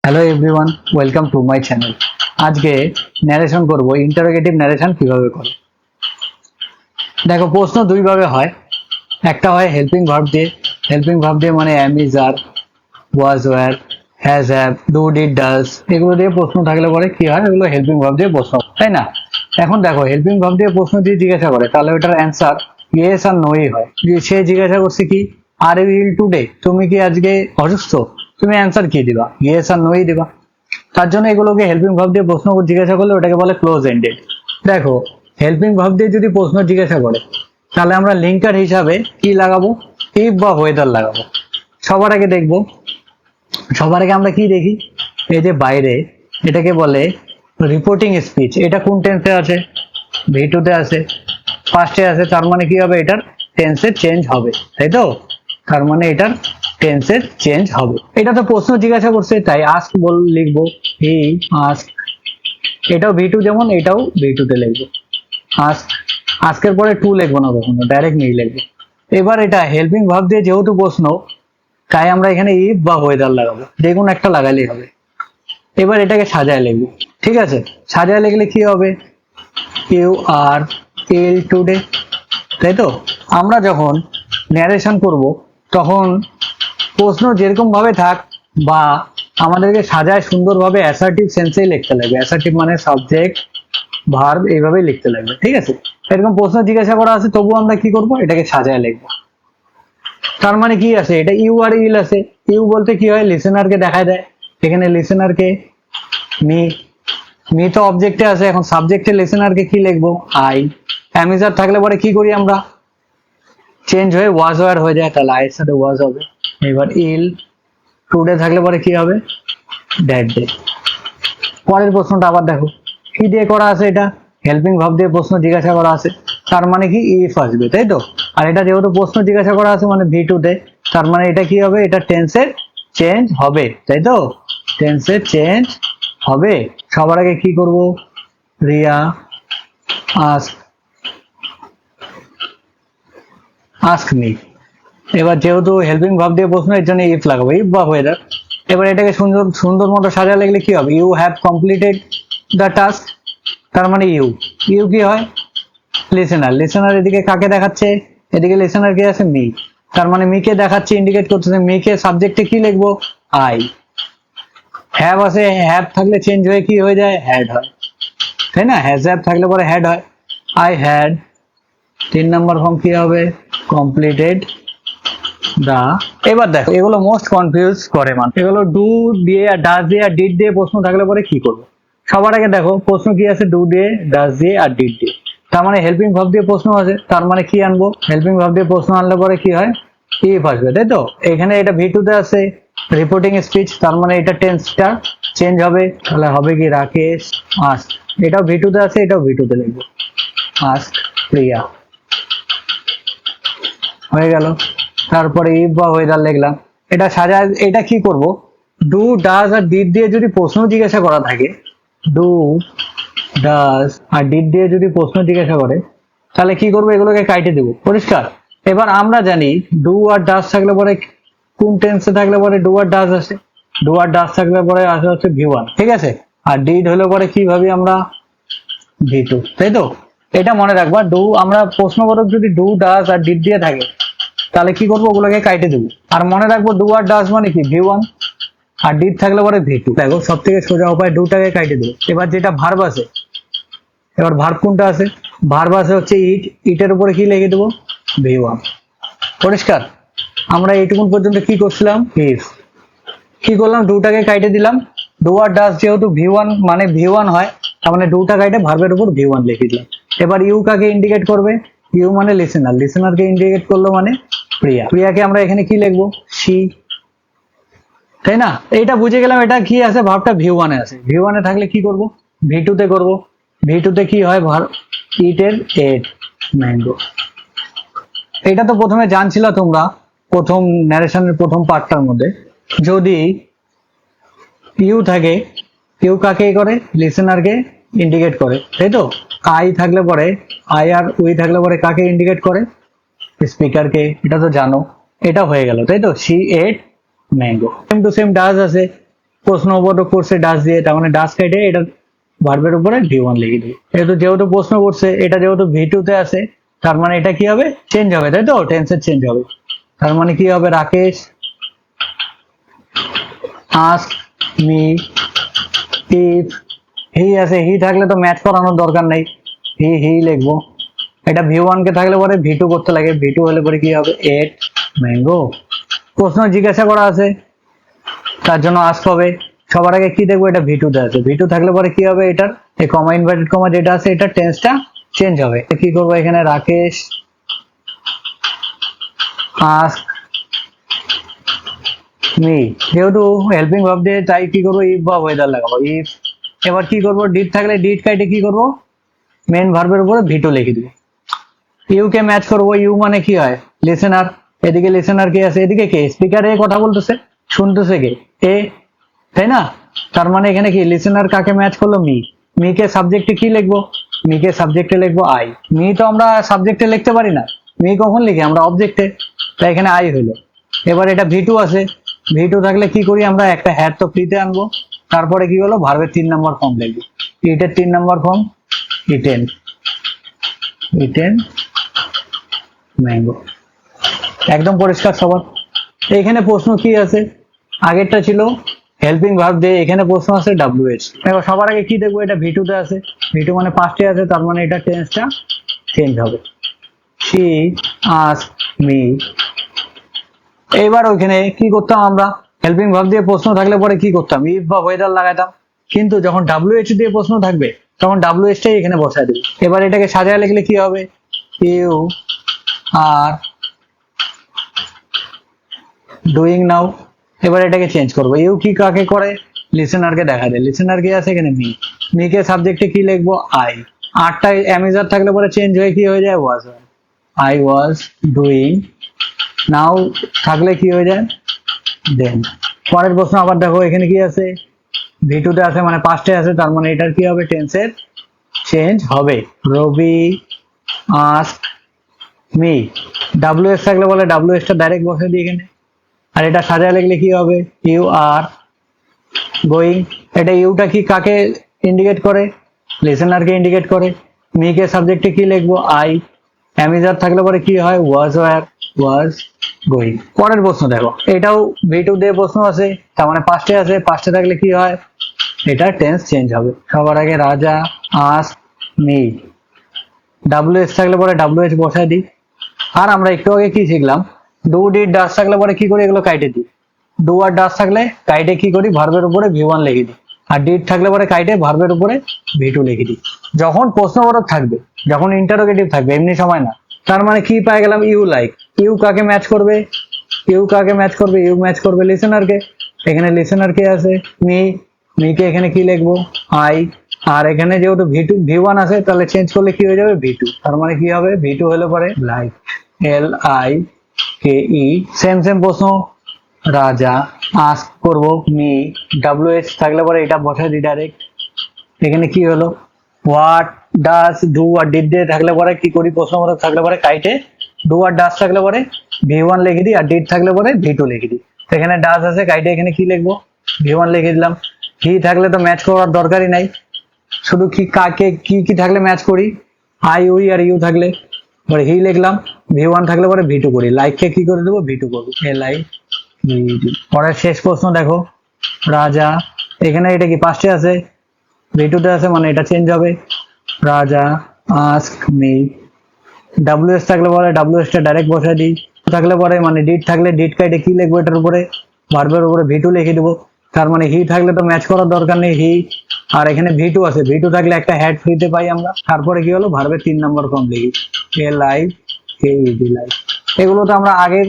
Hello everyone, welcome to my channel. আজকে narration করব, interrogative narration কিভাবে করে। দেখো, প্রশ্ন দুই ভাবে হয়। একটা হয় হেল্পিং ভার্ব দিয়ে। হেল্পিং ভার্ব দিয়ে মানে am, is, are, was, were, has, have, do, did, does, এগুলো দিয়ে প্রশ্ন থাকলে পরে কি হয়, এগুলো হেল্পিং ভার্ব দিয়ে প্রশ্ন, তাই না? এখন দেখো, হেল্পিং ভার্ব দিয়ে প্রশ্ন দিয়ে জিজ্ঞাসা করে, তাহলে ওটার অ্যান্সার ইয়েস আর নোই হয়। সে জিজ্ঞাসা করছে কি, আর ইউ ইল টুডে, তুমি কি আজকে অসুস্থ? তুমি অ্যান্সার কি দিবা? ইয়েস আর নোই দিবা। তার জন্য এগুলোকে হেল্পিং ভার্ব দিয়ে প্রশ্ন জিজ্ঞাসা করলে ওটাকে বলে ক্লোজ এন্ডেড। দেখো, হেল্পিং ভার্ব দিয়ে যদি প্রশ্ন জিজ্ঞাসা করে, তাহলে আমরা লিঙ্কার হিসাবে কি লাগাবো? ইফ বা ওয়েদার লাগাবো। সবার আগে দেখবো, সবার আগে আমরা কি দেখি, এই যে বাইরে, এটাকে বলে রিপোর্টিং স্পিচ। এটা কোন টেন্সে আছে? ভি2 তে আছে, ফার্স্টে আছে। তার মানে কি হবে, এটার টেন্সে চেঞ্জ হবে, তাই তো? তার মানে এটার টেন্সের চেঞ্জ হবে। এটা তো প্রশ্ন জিজ্ঞাসা করছে, তাই আস্ক লিখবো, হি আস্ক। এটাও ভি2 যেমন, এটাও ভি2 তে লিখবো আস্ক। আস্কের পরে টু লিখবো না কখনো, ডাইরেক্ট মি লিখবো। এবার এটা হেল্পিং ভার্ব দিয়ে যেহেতু প্রশ্ন, তাই আমরা এখানে ইফ বা ওয়েদার লাগাবো, যে কোনো একটা লাগালেই হবে। এবার এটাকে সাজায় লিখবো, ঠিক আছে? সাজায় লিখলে কি হবে, ইউ আর ইল টুডে, তাই তো? আমরা যখন ন্যারেশন করব, তখন প্রশ্ন যেরকম ভাবে থাক, বা আমাদেরকে সাজায় সুন্দরভাবে অ্যাসার্টিভ সেন্সেই লিখতে লাগবে। অ্যাসার্টিভ মানে সাবজেক্ট, ভার্ব, এইভাবেই লিখতে লাগবে, ঠিক আছে? এরকম প্রশ্ন জিজ্ঞাসা করা আছে, তবু আমরা কি করব, এটাকে সাজায় লিখবো। তার মানে কি আছে, এটা ইউ আর ইল আছে। ইউ বলতে কি হয়, লিসেনারকে দেখায় দেয়। এখানে লিসেনারকে মি, মি তো অবজেক্টে আছে, এখন সাবজেক্টে লিসেনারকে কি লিখবো, আই। অ্যামিজার থাকলে পরে কি করি আমরা, চেঞ্জ হয়ে ওয়াজ ওয়ার হয়ে যায়, তাহলে আইয়ের সাথে ওয়াজ হবে। এবার ইল টুডে থাকলে পরে কি হবে, দ্যাট ডে। পরের প্রশ্নটা আবার দেখো, কি দিয়ে করা আছে, এটা হেল্পিং ভার্ব দিয়ে প্রশ্ন জিজ্ঞাসা করা আছে। তার মানে কি, ইফ আসবে, তাই তো? আর এটা যেহেতু প্রশ্ন জিজ্ঞাসা করা আছে মানে ভি2 তে, তার মানে এটা কি হবে, এটা টেন্সের চেঞ্জ হবে, তাই তো? টেন্সের চেঞ্জ হবে। সবার আগে কি করব, রিয়া আস্ক, আস্ক মি। এবার যেহেতু হেল্পিং ভার্ব দিয়ে প্রশ্ন, এর জন্য ইফ লাগাবো, ইফ বা ওয়েদার। এবার এটাকে সুন্দর সুন্দর মতো সাজা লিখলে কি হবে, you have completed the task. তার মানে ইউ, ইউ কি হয়, লিসেনার। লিসেনার এদিকে কাকে দেখাচ্ছে, এদিকে লিসেনার কে আছে, মি। তার মানে মিকে দেখাচ্ছে, ইন্ডিকেট করতেছে। মিকে সাবজেক্টে কি লিখবো, আই। হ্যাভ আছে, হ্যাভ থাকলে চেঞ্জ হয়ে কি হয়ে যায়, হ্যাড হয়, তাই না? হ্যাজ হ্যাভ থাকলে পরে হ্যাড হয়, আই হ্যাড। 3 নম্বর ফর্ম কি হবে, কমপ্লিটেড দা। এবার দেখো, এগুলো মোস্ট কনফিউজ করে মানুষ। এগুলো ডু দিয়ে আর ডাজ দিয়ে আর ডিড দিয়ে প্রশ্ন থাকলে পরে কি করবো। সবার আগে দেখো, প্রশ্ন কি আছে, ডু দিয়ে, ডাজ দিয়ে আর ডিড দিয়ে। তার মানে হেল্পিং ভার্ব দিয়ে প্রশ্ন আছে, তার মানে কি আনবো, হেল্পিং ভার্ব দিয়ে প্রশ্ন আনলে পরে কি হয়, ইফ আসবে, তাই তো? এখানে এটা ভি2 তে আছে, রিপোর্টিং স্পিচ, তার মানে এটা টেন্সটা চেঞ্জ হবে। তাহলে হবে কি, রাকেশ আস্ক। এটাও ভি2 তে আছে, এটাও ভি2 তে লিখবো, আস্ক প্রিয়া। হয়ে গেল। তারপরে ইফ বা ওয়েদার লিখলাম। এটা সাজা, এটা কি করব, ডু, ডাজ আর ডিড দিয়ে যদি প্রশ্ন জিজ্ঞাসা করা থাকে, ডু, ডাজ আর ডিড দিয়ে যদি প্রশ্ন জিজ্ঞাসা করে, তাহলে কি করবো, এগুলোকে কাইটে দেবো, পরিষ্কার? এবার আমরা জানি ডু আর ডাজ থাকলে পরে, কোন টেন্সে থাকলে পরে ডু আর ডাজ আসে, ডু আর ডাজ থাকলে পরে আসে হচ্ছে ভি1, ঠিক আছে? আর ডিড হলে পরে কি ভাবি আমরা, ভি2, তাই তো? এটা মনে রাখবা, ডু, আমরা প্রশ্নবোধক যদি ডু, ডাজ আর ডিড দিয়ে থাকে, তাহলে কি করবো, ওগুলোকে কাইটে দেবো। আর মনে রাখবো, ডু আর ডাজ মানে কি, ভি1, আর ডিড থাকলে পরে ভি2। দেখো, সব থেকে সোজা উপায়, ডুটাকে কাইটে দেবো। এবার যেটা ভার্ব আছে, এবার ভার্ব কোনটা আছে, ভার্ব আছে হচ্ছে ইট। ইটের উপরে কি লিখে দেবো, ভি1, পরিষ্কার? আমরা এইটুকুন পর্যন্ত কি করছিলাম, ইফ। কি করলাম, ডুটাকে কাইটে দিলাম। ডু আর ডাজ যেহেতু ভি1 মানে ভি1 হয়, তার মানে ডুটা কাইটে ভার্বের উপর ভি1 লিখে দিলাম। এবার ইউ কাকে ইন্ডিকেট করবে, ইউ মানে লিসেনার। লিসেনারকে ইন্ডিকেট করলো মানে প্রিয়া। প্রিয়াকে আমরা এখানে কি লিখবো, সি, তাই না? এইটা বুঝে গেলাম, এটা কি আছে, ভার্বটা ভি1 এ আছে। ভি1 এ থাকলে কি করব, ভি2 তে করব। ভি2 তে কি হয়, ভার্ব ইটের এট ম্যাঙ্গো। এটা তো প্রথমে জানছিলা তোমরা, প্রথম ন্যারেশনের প্রথম পার্টটার মধ্যে, যদি ইউ থাকে, ইউ কাকে করে, লিসেনারকে ইন্ডিকেট করে, তাই তো? আই থাকলে পরে, আই আর উই থাকলে পরে কাকে ইন্ডিকেট করে, স্পিকারকে। এটা তো জানো। এটা হয়ে গেল, তাই তো? She ate mango. Same to same does আছে, প্রশ্নবোধক করছে ডাস দিয়ে, তার মানে ডাস কেটে এটা ভার্বের উপরে V1 লিখে দিই। যেহেতু প্রশ্ন করছে, এটা যেহেতু V2 তে আছে, তার মানে এটা কি হবে, চেঞ্জ হবে, তাই তো, টেন্সের চেঞ্জ হবে। তার মানে কি হবে, Rakesh ask me if he আছে, হি থাকলে তো ম্যাচ করানোর দরকার নেই, হি লিখবো। এটা V1 কে থাকলে পরে V2 করতে লাগে, V2 হলে পরে কি হবে, এট ম্যাঙ্গো। প্রশ্ন জিজ্ঞাসা করা আছে, তার জন্য আস্ক হবে। সবার আগে কি দেখবো, এটা V2 তে আছে, V2 থাকলে পরে কি হবে, এটার এই কমা ইনভার্টেড কমা যেটা আছে এটা টেন্সটা চেঞ্জ হবে। কি করবো এখানে, রাকেশ আস্ক মি, যেহেতু হেল্পিং ভার্ব দিয়ে তাই কি করবো, ইফ বা ওয়েদার লাগাবো, ইফ। এবার কি করবো, ডিড থাকলে ডিড কাইটে কি করবো, মেন ভার্বের উপরে V2 লিখে দিব। ইউ কে ম্যাচ করবো, ইউ মানে কি হয়, লিসেনার। এদিকে লিসেনার কে আছে, এদিকে কে, স্পিকারে কথা বলতেছে, শুনতেছে কে, এ, তাই না। তার মানে এখানে কি, লিসেনার কাকে ম্যাচ করলো, মি। মি কে সাবজেক্টে কি লিখবো, মি কে সাবজেক্টে লিখবো আই। মি তো আমরা সাবজেক্টে লিখতে পারি না, মি কখন লিখি আমরা, অবজেক্টে, তাই এখানে আই হইলো। এবার এটা V2 আছে, V2 থাকলে কি করি আমরা, একটা হ্যাড তো ফ্রিতে আনবো, তারপরে কি হলো, ভার্বের 3 নম্বর ফর্ম লিখবো, ইটের 3 নম্বর ফর্ম, ইটেন, ইটেন ম্যাঙ্গো। একদম পরিষ্কার সবার। এখানে প্রশ্ন কি আছে, আগেরটা ছিল হেল্পিং ভার্ব দিয়ে, এখানে প্রশ্ন আছে WH। এবার সবার আগে কি দেখবো, এটা V2 তে আছে, V2 মানে পাস্টে আছে, তার মানে এটা টেন্সটা চেঞ্জ হবে, she asked me। এবার ওইখানে কি করতাম আমরা, হেল্পিং ভার্ব দিয়ে প্রশ্ন থাকলে পরে কি করতাম, ইফ বা ওয়েদার লাগাতাম, কিন্তু যখন WH দিয়ে প্রশ্ন থাকবে তখন WH টাই এখানে বসায় দেবো। এবার এটাকে সাজায় লিখলে কি হবে, ইউ আর ডুইং নাও। এবার এটাকে চেঞ্জ করবো, ইউ কি কাকে করে, লিসেনারকে দেখা দেয়, লিসেনার কি আছে এখানে, মি। মি কে সাবজেক্টে কি লিখবো, আই। আরটা অ্যামিজার থাকলে পরে চেঞ্জ হয়ে কি হয়ে যায়, ওয়াজ। আই ওয়াজ ডুইং নাও থাকলে কি হয়ে যায়, দেন। পরের প্রশ্ন আবার দেখো, এখানে কি আছে, V2 তে আছে মানে পাস্টে আছে, তার মানে এটার কি হবে, টেন্সের চেঞ্জ হবে। রবি আস্ক মি, WH থাকলে বলে WH টা ডাইরেক্ট বসে দিই এখানে। আর এটা সাজায় লিখলে কি হবে, ইউ আর গোয়িং। এটা ইউটা কি কাকে ইন্ডিকেট করে, লিসেনারকে ইন্ডিকেট করে। মি কে সাবজেক্টে কি লিখবো, আই। অ্যামিজার থাকলে পরে কি হয়, ওয়াজ ওয়্যার, ওয়াজ গোয়িং। পরের প্রশ্ন দেখো, এটাও V2 দিয়ে প্রশ্ন আছে, তার মানে পাস্টে আছে, পাস্টে থাকলে কি হয়, এটা টেন্স চেঞ্জ হবে। সবার আগে রাজা আস্ক মি, WH থাকলে পরে WH বসায় দিই। আর আমরা একটু আগে কি শিখলাম, ডু ডিড ডাস থাকলে পরে কি করি, এগুলো কাইটে দিই। ডু আর ডাস থাকলে কাইটে কি করি, ভার্বের উপরে V1 লিখে দিই। আর ডিড থাকলে পরে কাইটে ভার্বের উপরে V2 লিখে দিই। যখন প্রশ্নবোধক থাকবে, যখন ইন্টারোগেটিভ থাকবে, এমনি সময় না। তার মানে কি পাই গেলাম, ইউ লাইক, ইউ কাকে ম্যাচ করবে, ইউ কাকে ম্যাচ করবে, ইউ ম্যাচ করবে লিসেনারকে। এখানে লিসেনার কে আছে, মি। মি কে এখানে কি লিখবো, আই। আর এখানে যেহেতু V1 আছে, তাহলে চেঞ্জ করলে কি হয়ে যাবে, V2। তার মানে কি হবে, V2 হলে পরে লাইক, LIKE। সেম প্রশ্ন, রাজা আস্ক করবো মি, WH থাকলে পরে এটা বসাই দিই ডাইরেক্ট। এখানে কি হলো, what does do or did দিয়ে থাকলে পরে কি করি, প্রশ্নবোধক থাকলে পরে কাইটে, ডু আর ডাস থাকলে পরে V1 লিখে দিই, আর ডিড থাকলে পরে V2 লিখে দিই। এখানে ডাস আছে, কাইটে এখানে কি লিখবো, V1 লিখে দিলাম। হি থাকলে তো ম্যাচ করার দরকারই নাই, শুধু কি কাকে কি কি থাকলে ম্যাচ করি, আই, উই আর ইউ থাকলে পরে হি লিখলাম। V1 থাকলে পরে V2 করি, লাইক কে কি করে দেবো, V2 করবো, LIVE। পরের শেষ প্রশ্ন দেখো, রাজা, এখানে এটা কি পাস্টে আছে, V2 তে আছে, মানে এটা চেঞ্জ হবে, রাজা আস্ক মি। WH থাকলে পরে WH টা ডাইরেক্ট বসাই দিই। থাকলে পরে মানে ডিড থাকলে ডিড কাইটে কি লিখবো, এটার উপরে ভার্বের উপরে V2 লিখে দেবো। তার মানে হি থাকলে তো ম্যাচ করার দরকার নেই, হি। আর এখানে V2 আছে, V2 থাকলে একটা হ্যাড ফ্রিতে পাই আমরা। তারপরে কি হলো, ভার্বের 3 নম্বর ফর্ম লিখি, LIKED, লাইক। এগুলো তো আমরা আগের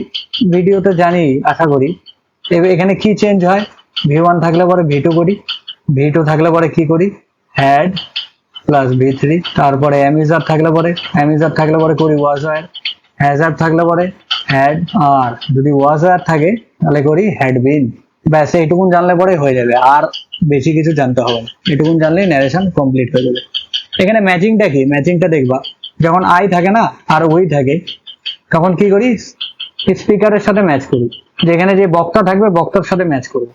ভিডিওতে জানি আশা করি। এখানে কি চেঞ্জ হয়, V1 থাকলে পরে V2 করি, V2 থাকলে পরে কি করি, হ্যাড প্লাস V3। তারপরে অ্যামিজার থাকলে পরে করি ওয়াজ ওয়্যার, হ্যাজার থাকলে পরে হ্যাড। আর যদি ওয়াজ ওয়্যার থাকে তাহলে করি হ্যাড বিন। ব্যাস এইটুকুন জানলে পরে হয়ে যাবে, আর বেশি কিছু জানতে হবে না। এটুকুন জানলেই ন্যারেশন কমপ্লিট হয়ে যাবে। এখানে ম্যাচিংটা কি, ম্যাচিংটা দেখবা, যখন আই থাকে না আর ওই থাকে, তখন কি করি, স্পিকারের সাথে ম্যাচ করি, যেখানে যে বক্তা থাকবে বক্তার সাথে ম্যাচ করবো।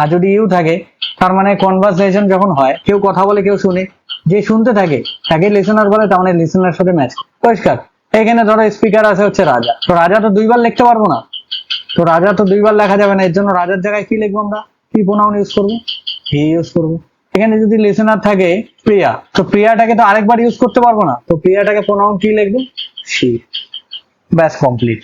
আর যদি ইউ থাকে তার মানে কনভারসেশন যখন হয়, কেউ কথা বলে কেউ শুনে, যে শুনতে থাকে তাকে লিসেনার বলে, তার মানে লিসেনার সাথে ম্যাচ। পরিষ্কার? এখানে ধরো স্পিকার আছে হচ্ছে রাজা, তো রাজা তো দুইবার লিখতে পারবো না, তো রাজা তো দুইবার লেখা যাবে না, এর জন্য রাজার জায়গায় কি লিখবো আমরা, কি প্রোনাউন ইউজ করবো, হি ইউজ করবো। এখানে যদি লিসেনার থাকে প্রিয়া, তো প্রিয়াটাকে তো আরেকবার ইউজ করতে পারবো না, তো প্রিয়াটাকে প্রোনাউন কি লিখবো, শি। ব্যাস কমপ্লিট।